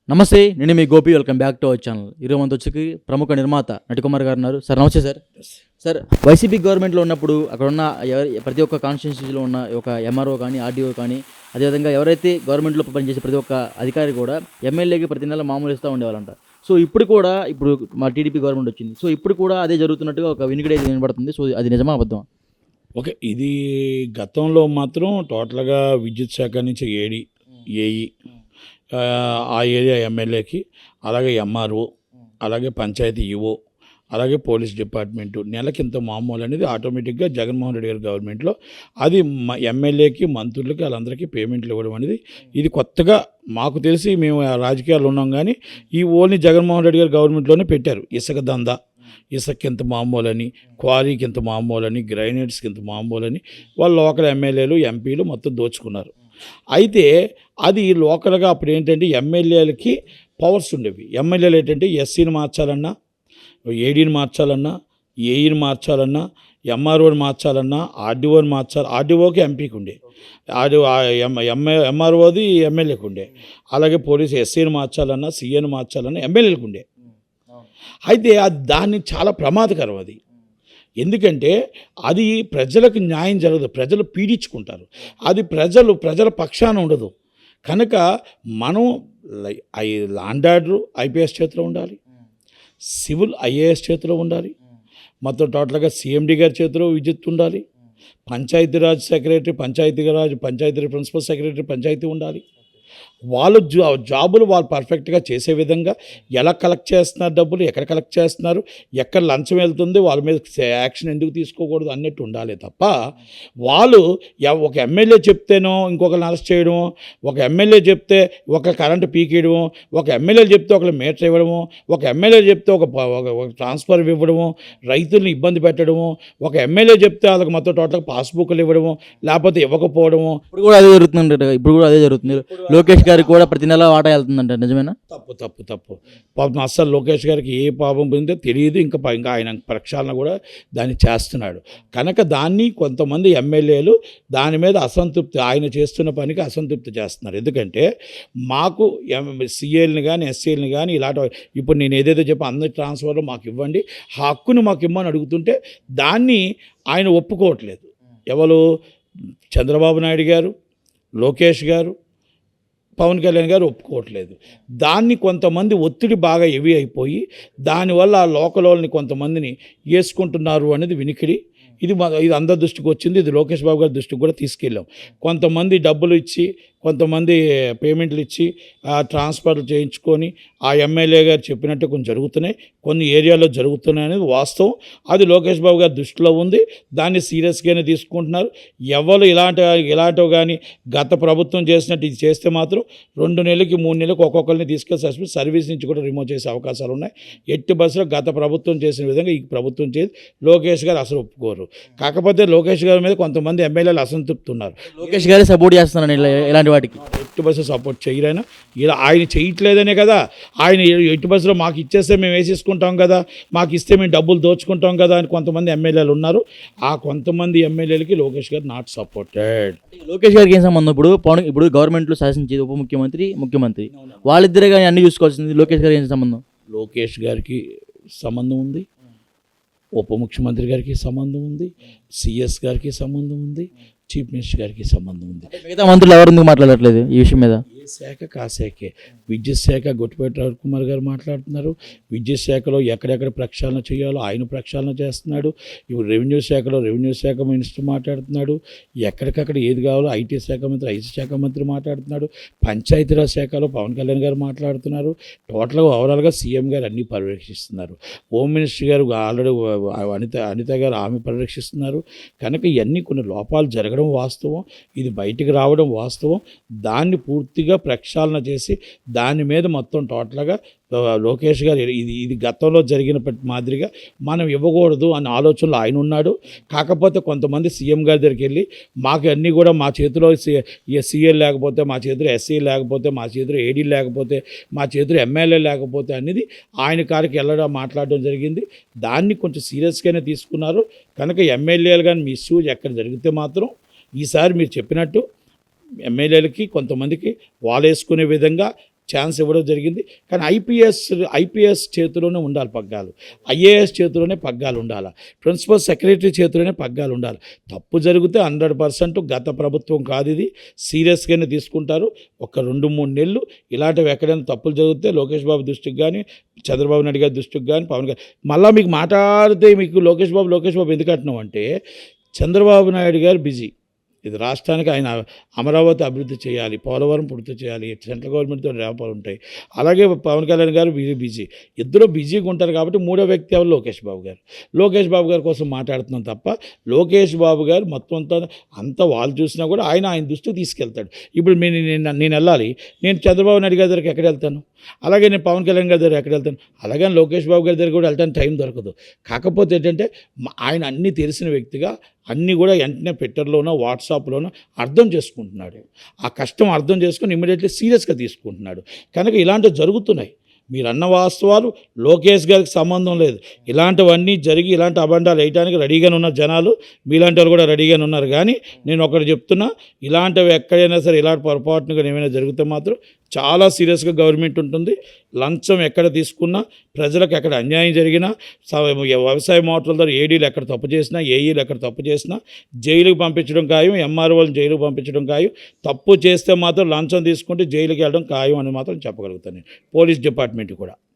నమస్తే, నేను మీ Gopi. Welcome back to our channel. ఈరోజు మనతో వచ్చి ప్రముఖ నిర్మాత నటికుమార్ గారు ఉన్నారు. సార్ నమస్తే సార్. సార్, వైసీపీ గవర్నమెంట్లో ఉన్నప్పుడు అక్కడ ఉన్న ప్రతి ఒక్క కాన్స్టిట్యున్సీలో ఉన్న ఒక ఎంఆర్ఓ కానీ ఆర్డీఓ కానీ అదేవిధంగా ఎవరైతే గవర్నమెంట్లో పనిచేసే ప్రతి ఒక్క అధికారి కూడా ఎమ్మెల్యేకి ప్రతి నెల మామూలు ఇస్తూ ఉండేవాళ్ళంట. సో ఇప్పుడు మా టీడీపీ గవర్నమెంట్ వచ్చింది. సో ఇప్పుడు కూడా అదే జరుగుతున్నట్టుగా ఒక వినికిడి అయితే వినబడుతుంది. సో అది నిజమా అబద్ధమా? ఓకే, ఇది గతంలో మాత్రం టోటల్గా విద్యుత్ శాఖ నుంచి ఏఈ ఆ ఏరియా ఎమ్మెల్యేకి, అలాగే ఎంఆర్ఓ, అలాగే పంచాయతీ ఈఓ, అలాగే పోలీస్ డిపార్ట్మెంటు నెలకింత మామూలు అనేది ఆటోమేటిక్గా జగన్మోహన్ రెడ్డి గారి గవర్నమెంట్లో అది ఎమ్మెల్యేకి, మంత్రులకి వాళ్ళందరికీ పేమెంట్లు ఇవ్వడం అనేది ఇది కొత్తగా మాకు తెలిసి మేము రాజకీయాల్లో ఉన్నాం. కానీ ఈ ఓన్లీ జగన్మోహన్ రెడ్డి గారి గవర్నమెంట్లోనే పెట్టారు. ఇసుక దందా, ఇసుక ఇంత మామూలని, క్వారీకి ఇంత మామూలని, గ్రైనేట్స్కి ఇంత మామూలని వాళ్ళు లోకల్ ఎమ్మెల్యేలు, ఎంపీలు మొత్తం దోచుకున్నారు. అయితే అది లోకల్గా అప్పుడు ఏంటంటే ఎమ్మెల్యేలకి పవర్స్ ఉండేవి. ఎమ్మెల్యేలు ఏంటంటే ఎస్సీని మార్చాలన్నా, ఏడీని మార్చాలన్నా, ఏఈని మార్చాలన్నా, ఎంఆర్ఓని మార్చాలన్నా, ఆర్డీఓని మార్చాలి. ఆర్డీఓకి ఎంపీకి ఉండే, ఎంఆర్ఓది ఎమ్మెల్యేకి ఉండే. అలాగే పోలీసు ఎస్సీని మార్చాలన్నా, సీఏని మార్చాలన్నా ఎమ్మెల్యేలకు ఉండే. అయితే దాన్ని చాలా ప్రమాదకరం అది. ఎందుకంటే అది ప్రజలకు న్యాయం జరగదు, ప్రజలు పీడించుకుంటారు. అది ప్రజల పక్షాన ఉండదు. కనుక మనం ల్యాండ్ ఆర్డర్ ఐపీఎస్ చేతిలో ఉండాలి, సివిల్ ఐఏఎస్ చేతిలో ఉండాలి, మొత్తం టోటల్గా సిఎండి గారి చేతిలో విద్యుత్ ఉండాలి, Panchayati Raj secretary, Panchayati principal secretary Panchayati ఉండాలి. వాళ్ళు జాబులు వాళ్ళు పర్ఫెక్ట్గా చేసే విధంగా ఎలా కలెక్ట్ చేస్తున్నారు, డబ్బులు ఎక్కడ కలెక్ట్ చేస్తున్నారు, ఎక్కడ లంచం వెళ్తుంది, వాళ్ళ మీద యాక్షన్ ఎందుకు తీసుకోకూడదు అన్నట్టు ఉండాలి తప్ప వాళ్ళు ఒక ఎమ్మెల్యే చెప్తేనో ఇంకొకరిని అరెస్ట్ చేయడము, ఒక ఎమ్మెల్యే చెప్తే ఒక కరెంటు పీకేయడము, ఒక ఎమ్మెల్యే చెప్తే ఒకరు మీటర్ ఇవ్వడము, ఒక ఎమ్మెల్యే చెప్తే ఒక ట్రాన్స్ఫర్ ఇవ్వడము, రైతులను ఇబ్బంది పెట్టడము, ఒక ఎమ్మెల్యే చెప్తే వాళ్ళకి మొత్తం టోటల్గా పాస్బుక్లు ఇవ్వడము, లేకపోతే ఇవ్వకపోవడము. ఇప్పుడు కూడా అదే జరుగుతుంది. లోకేష్ గారికి కూడా ప్రతి నెల వాటా వెళ్తుందంట, నిజమేనా? తప్పు. పాపం అస్సలు లోకేష్ గారికి ఏ పాపం పొందితే తెలియదు. ఇంకా ఆయన ప్రక్షాళన కూడా దాన్ని చేస్తున్నాడు. కనుక దాన్ని కొంతమంది ఎమ్మెల్యేలు దాని మీద అసంతృప్తి, ఆయన చేస్తున్న పనికి అసంతృప్తి చేస్తున్నారు. ఎందుకంటే మాకు సీఏల్ని కానీ ఎస్సీలని కానీ ఇలాంటి ఇప్పుడు నేను ఏదైతే చెప్పి అందరి ట్రాన్స్ఫర్లో మాకు ఇవ్వండి, హక్కును మాకు ఇమ్మని అడుగుతుంటే దాన్ని ఆయన ఒప్పుకోవట్లేదు. ఎవరు? చంద్రబాబు నాయుడు గారు, లోకేష్ గారు, పవన్ కళ్యాణ్ గారు ఒప్పుకోవట్లేదు. దాన్ని కొంతమంది ఒత్తిడి బాగా హెవీ అయిపోయి దానివల్ల ఆ లోకల్ వాళ్ళని కొంతమందిని వేసుకుంటున్నారు అనేది వినికిడి. ఇది అందరి దృష్టికి వచ్చింది. ఇది లోకేష్ బాబు గారి దృష్టికి కూడా తీసుకెళ్ళాం. కొంతమంది డబ్బులు ఇచ్చి, కొంతమంది పేమెంట్లు ఇచ్చి ట్రాన్స్ఫర్ చేయించుకొని ఆ ఎమ్మెల్యే గారు చెప్పినట్టు కొన్ని జరుగుతున్నాయి, కొన్ని ఏరియాలో జరుగుతున్నాయి అనేది వాస్తవం. అది లోకేష్ బాబు గారి దృష్టిలో ఉంది. దాన్ని సీరియస్గానే తీసుకుంటున్నారు. ఎవరు ఇలాంటివి కానీ గత ప్రభుత్వం చేసినట్టు ఇది చేస్తే మాత్రం 2 నెలలకి 3 నెలలకు ఒక్కొక్కరిని తీసుకెళ్ళి సర్వీస్ నుంచి కూడా రిమూవ్ చేసే అవకాశాలు ఉన్నాయి. ఎట్టి బస్సులో గత ప్రభుత్వం చేసిన విధంగా ఈ ప్రభుత్వం చేసి లోకేష్ గారు అసలు ఒప్పుకోరు. కాకపోతే లోకేష్ గారి మీద కొంతమంది ఎమ్మెల్యేలు అసంతృప్తి ఉన్నారు. లోకేష్ గారే సపోర్ట్ చేస్తున్నాను ఇలాంటి వాటికి. ఎట్టి బస్సు సపోర్ట్ చేయరైనా ఇలా ఆయన చేయట్లేదనే కదా. ఆయన ఎట్టి బస్సులో మాకు ఇచ్చేస్తే మేము వేసేసుకుంటాం కదా, మాకు ఇస్తే మేము డబ్బులు దోచుకుంటాం కదా అని కొంతమంది ఎమ్మెల్యేలు ఉన్నారు. ఆ కొంతమంది ఎమ్మెల్యేలకి లోకేష్ గారు నాట్ సపోర్టెడ్. లోకేష్ గారికి ఏం సంబంధం? ఇప్పుడు గవర్నమెంట్లో శాసించేది ఉప ముఖ్యమంత్రి, ముఖ్యమంత్రి, వాళ్ళిద్దరే కానీ అన్ని చూసుకోవాల్సింది. లోకేష్ గారికి ఏం సంబంధం? లోకేష్ గారికి సంబంధం ఉంది, ఉప ముఖ్యమంత్రి గారికి సంబంధం ఉంది, సిఎస్ గారికి సంబంధం ఉంది, చీఫ్ మినిస్టర్ గారికి సంబంధం ఉంది. మిగతా మంత్రులు ఎవరు ఎందుకు మాట్లాడట్లేదు ఈ విషయం మీద? ఏ శాఖ కాశాఖే. విద్యుత్ శాఖ గొట్టిపేట రవికుమార్ గారు మాట్లాడుతున్నారు. విద్యుత్ శాఖలో ఎక్కడెక్కడ ప్రక్షాళన చేయాలో ఆయన ప్రక్షాళన చేస్తున్నాడు. ఇప్పుడు రెవెన్యూ శాఖ మినిస్టర్ మాట్లాడుతున్నాడు. ఎక్కడికక్కడ ఏది కావాలో ఐటీ శాఖ మంత్రి మాట్లాడుతున్నాడు. పంచాయతీరాజ్ శాఖలో పవన్ కళ్యాణ్ గారు మాట్లాడుతున్నారు. టోటల్గా ఓవరాల్గా సీఎం గారు అన్నీ పర్యవేక్షిస్తున్నారు. హోమ్ మినిస్టర్ గారు ఆల్రెడీ అనిత గారు ఆమె పర్యవేక్షిస్తున్నారు. కనుక ఇవన్నీ కొన్ని లోపాలు జరగడం వాస్తవం, ఇది బయటికి రావడం వాస్తవం. దాన్ని పూర్తిగా ప్రక్షాళన చేసి దాని మీద మొత్తం టోటల్గా లోకేష్ గారు ఇది గతంలో జరిగిన మాదిరిగా మనం ఇవ్వకూడదు అనే ఆలోచనలో ఆయన ఉన్నాడు. కాకపోతే కొంతమంది సీఎం గారి దగ్గరికి వెళ్ళి మాకు అన్నీ కూడా మా చేతిలో సీఎల్ లేకపోతే, మా చేతిలో ఎస్సీ లేకపోతే, మా చేతిలో ఏడీ లేకపోతే, మా చేతిలో ఎమ్మెల్యే లేకపోతే అనేది ఆయన కాడికి వెళ్ళడం మాట్లాడడం జరిగింది. దాన్ని కొంచెం సీరియస్గానే తీసుకున్నారు. కనుక ఎమ్మెల్యేలు కానీ మిస్యూజ్ ఎక్కడ జరిగితే మాత్రం ఈసారి మీరు చెప్పినట్టు ఎమ్మెల్యేలకి కొంతమందికి వాలేసుకునే విధంగా ఛాన్స్ ఇవ్వడం జరిగింది. కానీ ఐపీఎస్ చేతిలోనే ఉండాలి పగ్గాలు, ఐఏఎస్ చేతిలోనే పగ్గాలు ఉండాలి, ప్రిన్సిపల్ సెక్రటరీ చేతిలోనే పగ్గాలు ఉండాలి. తప్పు జరిగితే 100% గత ప్రభుత్వం కాదు, ఇది సీరియస్గానే తీసుకుంటారు. ఒక 2-3 నెలలు ఇలాంటివి ఎక్కడైనా తప్పులు జరిగితే లోకేష్ బాబు దృష్టికి కానీ, చంద్రబాబు నాయుడు గారి దృష్టికి కానీ, పవన్ గారు మళ్ళీ మీకు మాట్లాడితే మీకు లోకేష్ బాబు ఎందుకు అంటున్నాం అంటే, చంద్రబాబు నాయుడు గారు బిజీ. ఇది రాష్ట్రానికి ఆయన అమరావతి అభివృద్ధి చేయాలి, పోలవరం పూర్తి చేయాలి, సెంట్రల్ గవర్నమెంట్తో రేపాలు ఉంటాయి. అలాగే పవన్ కళ్యాణ్ గారు బిజీ, ఇద్దరు బిజీగా ఉంటారు. కాబట్టి మూడో వ్యక్తి ఎవరు? లోకేష్ బాబు గారి కోసం మాట్లాడుతున్నాం తప్ప లోకేష్ బాబు గారు మొత్తం అంతా వాళ్ళు చూసినా కూడా ఆయన దృష్టికి తీసుకెళ్తాడు. ఇప్పుడు నేను వెళ్ళాలి, నేను చంద్రబాబు నాయుడు గారి దగ్గరికి ఎక్కడ వెళ్తాను, అలాగే నేను పవన్ కళ్యాణ్ గారి దగ్గర ఎక్కడ వెళ్తాను, అలాగే లోకేష్ బాబు గారి దగ్గర కూడా వెళ్ళడానికి టైం దొరకదు. కాకపోతే ఏంటంటే ఆయన అన్నీ తెలిసిన వ్యక్తిగా అన్నీ కూడా వెంటనే ట్విట్టర్లోనో వాట్సాప్లోనో అర్థం చేసుకుంటున్నాడు. ఆ కష్టం అర్థం చేసుకుని ఇమ్మీడియట్లీ సీరియస్గా తీసుకుంటున్నాడు. కనుక ఇలాంటివి జరుగుతున్నాయి. మీరు అన్న వాస్తవాలు లోకేష్ గారికి సంబంధం లేదు. ఇలాంటివన్నీ జరిగి ఇలాంటి అబండాలు వేయడానికి రెడీగానే ఉన్న జనాలు, మీలాంటి వాళ్ళు కూడా రెడీగానే ఉన్నారు. కానీ నేను ఒకటి చెప్తున్నా, ఇలాంటివి ఎక్కడైనా సరే ఇలాంటి పొరపాటుగా ఏమైనా జరిగితే మాత్రం చాలా సీరియస్గా గవర్నమెంట్ ఉంటుంది. లంచం ఎక్కడ తీసుకున్నా, ప్రజలకు ఎక్కడ అన్యాయం జరిగినా, వ్యవసాయ మోటార్ల ద్వారా ఏడీలు ఎక్కడ తప్పు చేసినా, ఏఈలు ఎక్కడ తప్పు చేసినా జైలుకి పంపించడం ఖాయం, ఎంఆర్ఓలను జైలుకి పంపించడం ఖాయం. తప్పు చేస్తే మాత్రం లంచం తీసుకుంటే జైలుకి వెళ్ళడం ఖాయం అని మాత్రం చెప్పగలుగుతాను నేను, పోలీస్ డిపార్ట్మెంట్ కూడా.